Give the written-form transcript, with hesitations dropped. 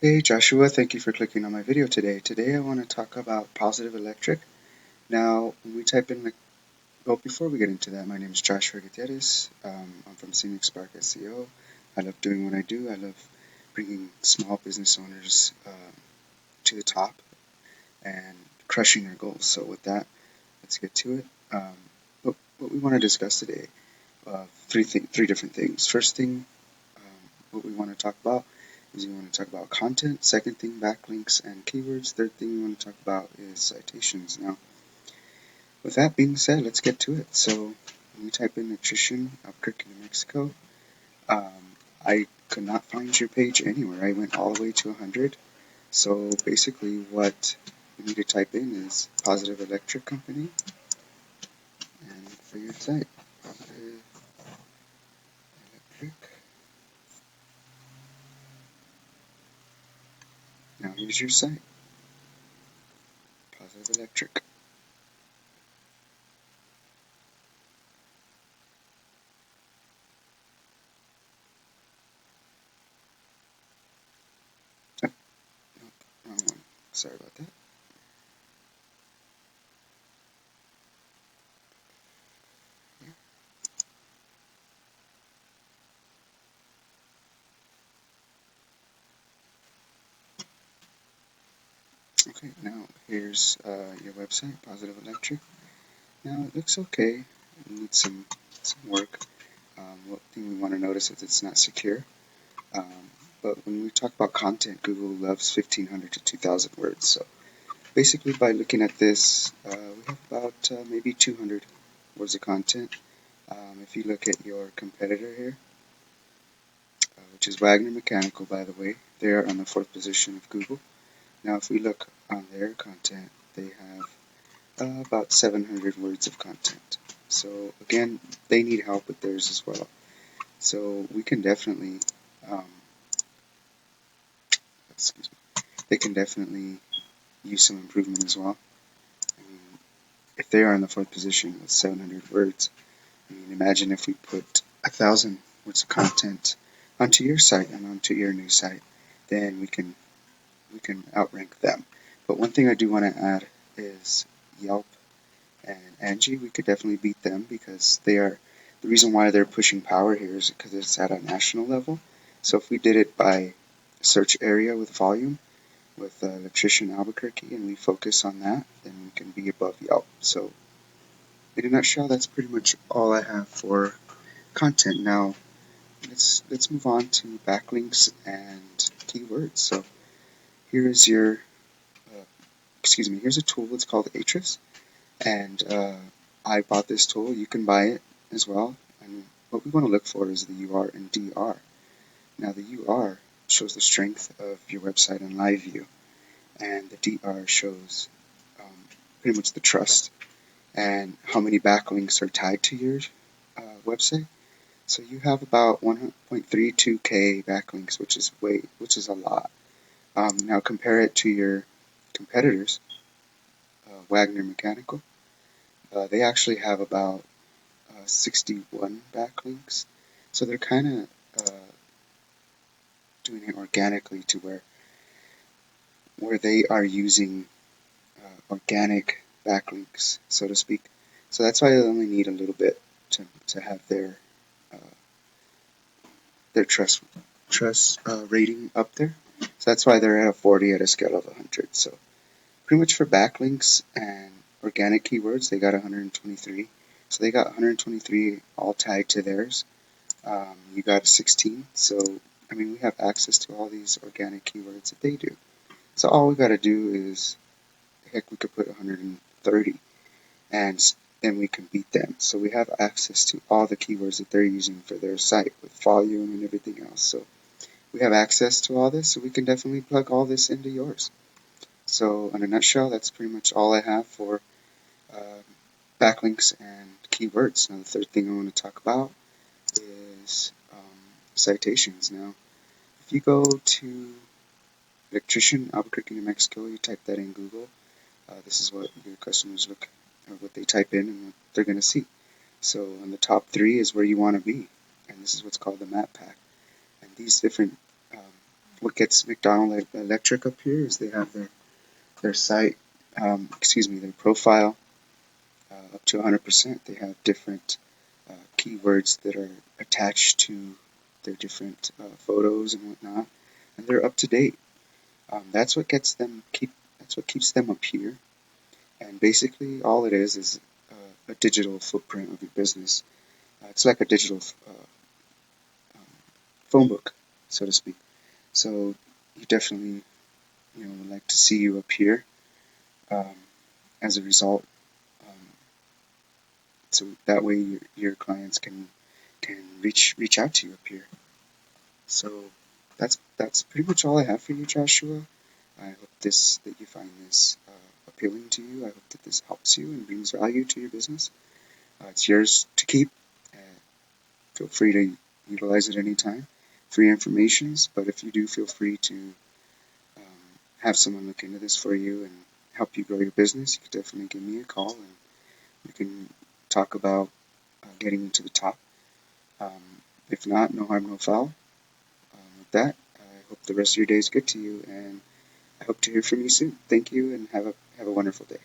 Hey Joshua, thank you for clicking on my video today. Today I want to talk about Positive Electric. Now, when we type in, before we get into that, my name is Joshua Gutierrez. I'm from Scenic Spark SEO. I love doing what I do. I love bringing small business owners to the top and crushing their goals. So with that, let's get to it. What we want to discuss today, three different things. First thing, what we want to talk about is we want to talk about content. Second thing, backlinks and keywords. Third thing we want to talk about is citations. Now, with that being said, let's get to it. So, when you type in nutrition Albuquerque, New Mexico, um, I could not find your page anywhere. I went all the way to 100. So basically, what you need to type in is Positive Electric Company, and for your site, Positive Electric. Now here's your site, Positive Electric. Oh, nope, wrong one. Sorry about that. Okay, now here's your website, Positive Electric. Now it looks okay. It needs some work. One thing we want to notice is it's not secure. Um, but when we talk about content, Google loves 1,500 to 2,000 words. So basically, by looking at this, we have about maybe 200 words of content. If you look at your competitor here, which is Wagner Mechanical, by the way, they are on the 4th position of Google. Now, if we look on their content, they have about 700 words of content. So again, they need help with theirs as well. So we can definitely, um, excuse me, they can definitely use some improvement as well. I mean, if they are in the 4th position with 700 words, I mean, imagine if we put 1,000 words of content onto your site and onto your new site, then we can outrank them. But one thing I do want to add is Yelp and Angie. We could definitely beat them because they are the reason why they're pushing power here is because it's at a national level. So if we did it by search area with volume with Electrician Albuquerque and we focus on that, then we can be above Yelp. So in a nutshell, that's pretty much all I have for content. Now let's move on to backlinks and keywords. So here is your here's a tool. It's called Ahrefs, and I bought this tool. You can buy it as well. And what we want to look for is the UR and DR. Now the UR shows the strength of your website in live view, and the DR shows pretty much the trust and how many backlinks are tied to your website. So you have about 1.32k backlinks, which is a lot. Now compare it to your competitors, Wagner Mechanical. They actually have about 61 backlinks. So they're kind of doing it organically to where they are using organic backlinks, so to speak. So that's why they only need a little bit to have uh, their trust rating up there. So that's why they're at a 40 at a scale of 100. So pretty much for backlinks and organic keywords, they got 123. So they got 123 all tied to theirs. You got 16. So I mean, we have access to all these organic keywords that they do. So all we got to do is, heck, we could put 130, and then we can beat them. So we have access to all the keywords that they're using for their site with volume and everything else. So we have access to all this, so we can definitely plug all this into yours. So in a nutshell, that's pretty much all I have for uh, backlinks and keywords. Now the third thing I want to talk about is citations. Now, if you go to Electrician Albuquerque, New Mexico, you type that in Google, this is what your customers look, or what they type in, and what they're going to see. So in the top 3 is where you want to be, and this is what's called the map pack. And these different what gets McDonald Electric up here is they have their site, their profile up to 100%. They have different keywords that are attached to their different photos and whatnot, and they're up to date. That's what gets them keep. That's what keeps them up here. And basically, all it is a digital footprint of your business. It's like a digital um, phone book, so to speak. So you definitely, would like to see you up here. Um, as a result, um, so that way your clients can reach out to you up here. So that's pretty much all I have for you, Joshua. I hope that you find this appealing to you. I hope that this helps you and brings value to your business. It's yours to keep. Feel free to utilize it anytime. Free informations, but if you do, feel free to have someone look into this for you and help you grow your business. You can definitely give me a call and we can talk about getting you to the top. Um, if not, no harm, no foul. With that, I hope the rest of your day is good to you, and I hope to hear from you soon. Thank you, and have a wonderful day.